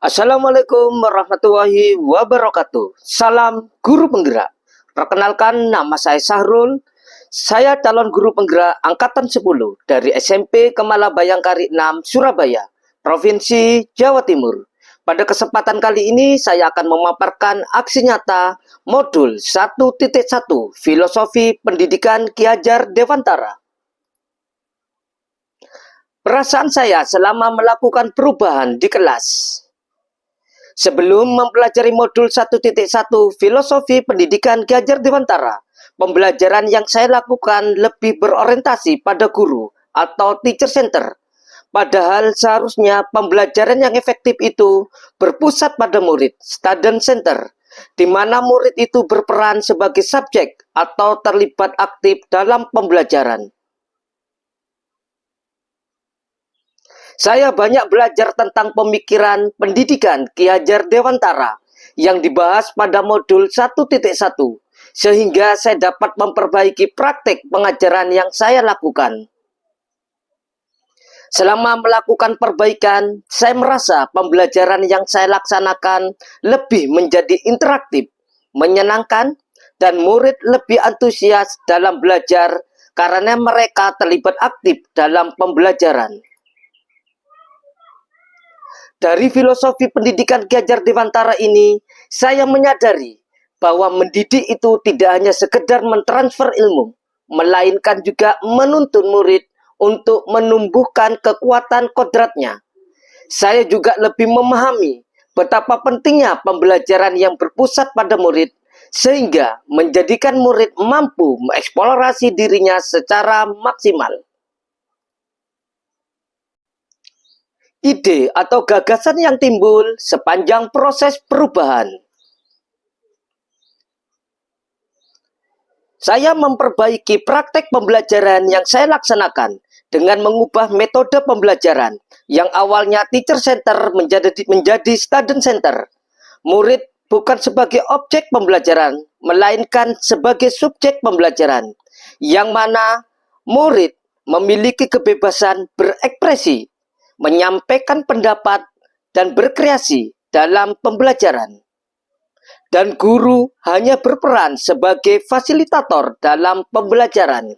Assalamualaikum warahmatullahi wabarakatuh. Salam guru penggerak. Perkenalkan, nama saya Sahrul. Saya calon guru penggerak angkatan 10 dari SMP Kemala Bayangkari 6 Surabaya, Provinsi Jawa Timur. Pada kesempatan kali ini saya akan memaparkan aksi nyata modul 1.1 Filosofi Pendidikan Ki Hajar Dewantara. Perasaan saya selama melakukan perubahan di kelas. Sebelum mempelajari modul 1.1 Filosofi Pendidikan Ki Hajar Dewantara, pembelajaran yang saya lakukan lebih berorientasi pada guru atau teacher center. Padahal seharusnya pembelajaran yang efektif itu berpusat pada murid, student center, di mana murid itu berperan sebagai subjek atau terlibat aktif dalam pembelajaran. Saya banyak belajar tentang pemikiran pendidikan Ki Hajar Dewantara yang dibahas pada modul 1.1, sehingga saya dapat memperbaiki praktik pengajaran yang saya lakukan. Selama melakukan perbaikan, saya merasa pembelajaran yang saya laksanakan lebih menjadi interaktif, menyenangkan, dan murid lebih antusias dalam belajar karena mereka terlibat aktif dalam pembelajaran. Dari filosofi pendidikan Ki Hajar Dewantara ini, saya menyadari bahwa mendidik itu tidak hanya sekedar mentransfer ilmu, melainkan juga menuntun murid untuk menumbuhkan kekuatan kodratnya. Saya juga lebih memahami betapa pentingnya pembelajaran yang berpusat pada murid, sehingga menjadikan murid mampu mengeksplorasi dirinya secara maksimal. Ide atau gagasan yang timbul sepanjang proses perubahan. Saya memperbaiki praktek pembelajaran yang saya laksanakan dengan mengubah metode pembelajaran yang awalnya teacher center menjadi student center. Murid bukan sebagai objek pembelajaran, melainkan sebagai subjek pembelajaran, yang mana murid memiliki kebebasan berekspresi, menyampaikan pendapat, dan berkreasi dalam pembelajaran. Dan guru hanya berperan sebagai fasilitator dalam pembelajaran.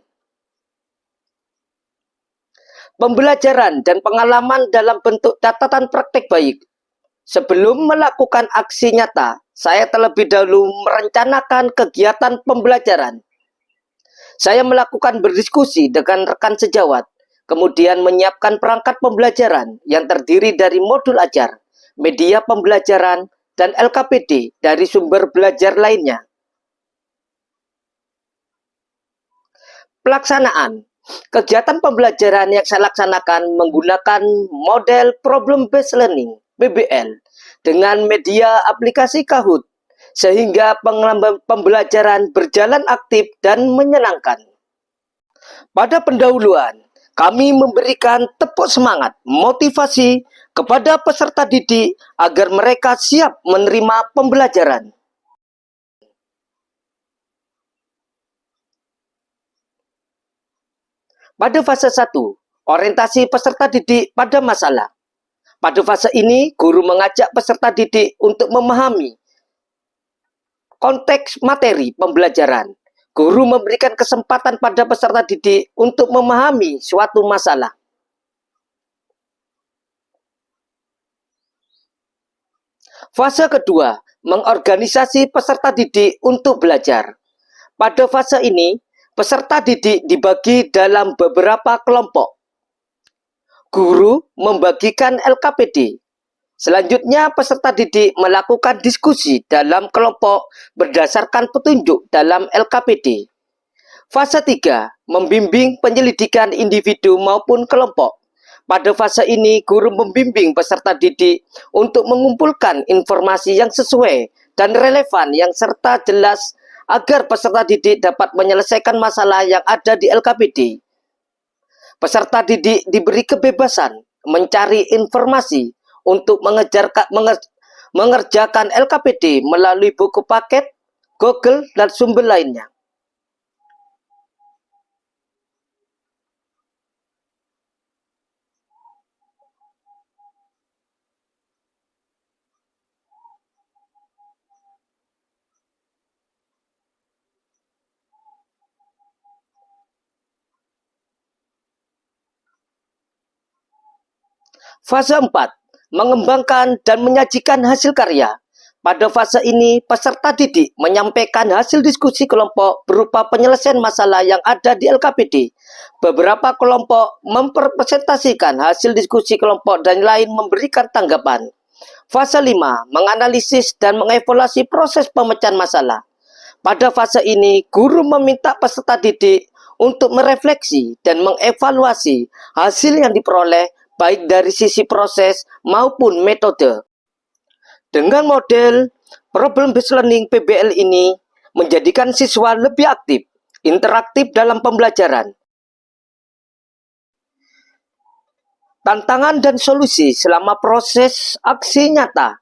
Pembelajaran dan pengalaman dalam bentuk catatan praktek baik. Sebelum melakukan aksi nyata, saya terlebih dahulu merencanakan kegiatan pembelajaran. Saya melakukan berdiskusi dengan rekan sejawat, kemudian menyiapkan perangkat pembelajaran yang terdiri dari modul ajar, media pembelajaran, dan LKPD dari sumber belajar lainnya. Pelaksanaan. Kegiatan pembelajaran yang saya laksanakan menggunakan model Problem Based Learning, PBL, dengan media aplikasi Kahoot, sehingga pembelajaran berjalan aktif dan menyenangkan. Pada pendahuluan, kami memberikan tepuk semangat, motivasi kepada peserta didik agar mereka siap menerima pembelajaran. Pada fase 1, orientasi peserta didik pada masalah. Pada fase ini, guru mengajak peserta didik untuk memahami konteks materi pembelajaran. Guru memberikan kesempatan pada peserta didik untuk memahami suatu masalah. Fase kedua, mengorganisasi peserta didik untuk belajar. Pada fase ini, peserta didik dibagi dalam beberapa kelompok. Guru membagikan LKPD. Selanjutnya, peserta didik melakukan diskusi dalam kelompok berdasarkan petunjuk dalam LKPD. Fase 3, membimbing penyelidikan individu maupun kelompok. Pada fase ini, guru membimbing peserta didik untuk mengumpulkan informasi yang sesuai dan relevan yang serta jelas agar peserta didik dapat menyelesaikan masalah yang ada di LKPD. Peserta didik diberi kebebasan mencari informasi untuk mengerjakan LKPD melalui buku paket, Google, dan sumber lainnya. Fase 4, mengembangkan dan menyajikan hasil karya. Pada fase ini, peserta didik menyampaikan hasil diskusi kelompok berupa penyelesaian masalah yang ada di LKPD. Beberapa kelompok mempresentasikan hasil diskusi kelompok dan lain memberikan tanggapan. Fase 5, menganalisis dan mengevaluasi proses pemecahan masalah. Pada fase ini, guru meminta peserta didik untuk merefleksi dan mengevaluasi hasil yang diperoleh baik dari sisi proses maupun metode. Dengan model Problem Based Learning PBL ini menjadikan siswa lebih aktif, interaktif dalam pembelajaran. Tantangan dan solusi selama proses aksi nyata.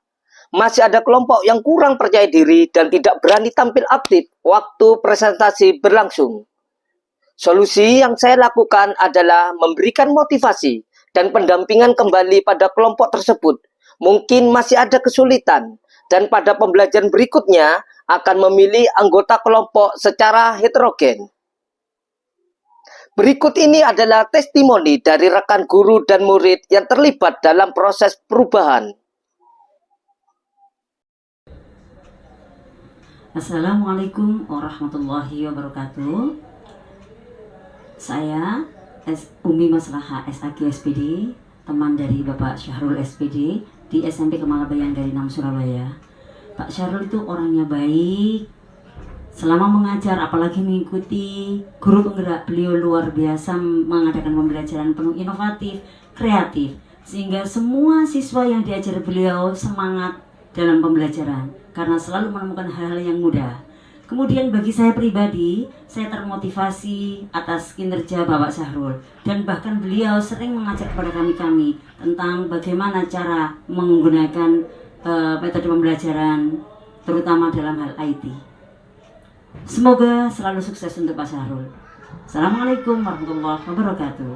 Masih ada kelompok yang kurang percaya diri dan tidak berani tampil aktif waktu presentasi berlangsung. Solusi yang saya lakukan adalah memberikan motivasi dan pendampingan kembali pada kelompok tersebut. Mungkin masih ada kesulitan, dan pada pembelajaran berikutnya akan memilih anggota kelompok secara heterogen. Berikut ini adalah testimoni dari rekan guru dan murid yang terlibat dalam proses perubahan. Assalamualaikum warahmatullahi wabarakatuh. Saya Umi Maslahah SAG SPD, teman dari Bapak Syahrul SPD di SMP Kemala Bayangkari 6 Surabaya. Pak Syahrul itu orangnya baik. Selama mengajar, apalagi mengikuti guru penggerak, beliau luar biasa mengadakan pembelajaran penuh inovatif, kreatif, sehingga semua siswa yang diajar beliau semangat dalam pembelajaran karena selalu menemukan hal-hal yang mudah. Kemudian bagi saya pribadi, saya termotivasi atas kinerja Bapak Syahrul, dan bahkan beliau sering mengajak kepada kami tentang bagaimana cara menggunakan metode pembelajaran, terutama dalam hal IT. Semoga selalu sukses untuk Pak Syahrul. Assalamualaikum warahmatullahi wabarakatuh.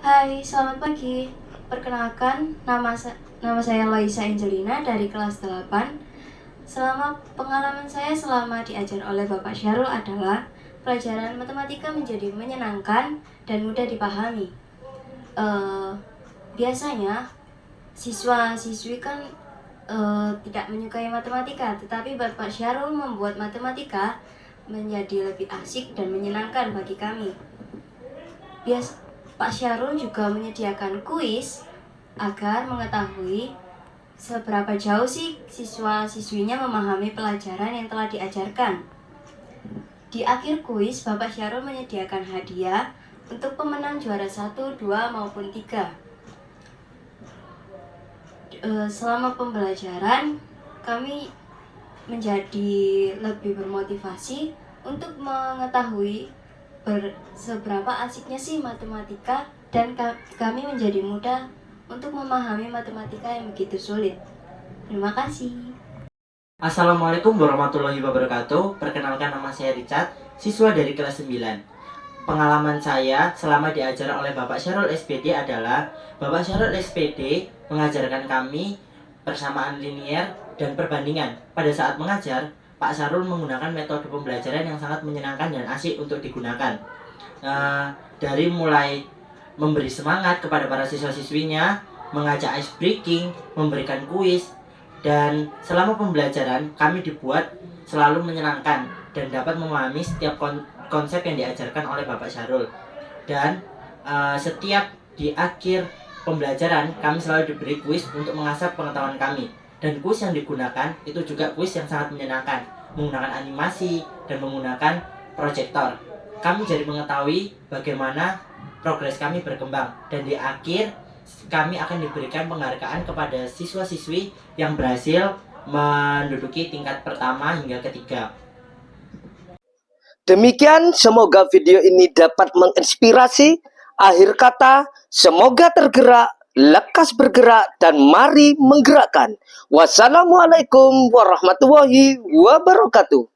Hai, selamat pagi. Perkenalkan, nama saya Laisa Angelina dari kelas 8. Pengalaman saya selama diajar oleh Bapak Syahrul adalah pelajaran matematika menjadi menyenangkan dan mudah dipahami. Biasanya siswa-siswi kan tidak menyukai matematika, tetapi Bapak Syahrul membuat matematika menjadi lebih asik dan menyenangkan bagi kami. Pak Syahrul juga menyediakan kuis agar mengetahui seberapa jauh sih siswa-siswinya memahami pelajaran yang telah diajarkan. Di akhir kuis, Bapak Syahrul menyediakan hadiah untuk pemenang juara 1, 2, maupun 3. Selama pembelajaran, kami menjadi lebih bermotivasi untuk mengetahui seberapa asiknya sih matematika, dan kami menjadi mudah untuk memahami matematika yang begitu sulit. Terima kasih. Assalamualaikum warahmatullahi wabarakatuh. Perkenalkan, nama saya Richard, siswa dari kelas 9. Pengalaman saya selama diajar oleh Bapak Syahrul SPD adalah Bapak Syahrul SPD mengajarkan kami persamaan linier dan perbandingan. Pada saat mengajar, Pak Syahrul menggunakan metode pembelajaran yang sangat menyenangkan dan asik untuk digunakan. Dari mulai memberi semangat kepada para siswa-siswinya, mengajak ice breaking, memberikan kuis, dan selama pembelajaran kami dibuat selalu menyenangkan dan dapat memahami setiap konsep yang diajarkan oleh Bapak Syahrul. Dan setiap di akhir pembelajaran kami selalu diberi kuis untuk mengasah pengetahuan kami, dan kuis yang digunakan itu juga kuis yang sangat menyenangkan, menggunakan animasi dan menggunakan proyektor. Kami jadi mengetahui bagaimana progres kami berkembang, dan di akhir kami akan diberikan penghargaan kepada siswa-siswi yang berhasil menduduki tingkat pertama hingga ketiga. Demikian, semoga video ini dapat menginspirasi. Akhir kata, semoga tergerak, lekas bergerak, dan mari menggerakkan. Wassalamualaikum warahmatullahi wabarakatuh.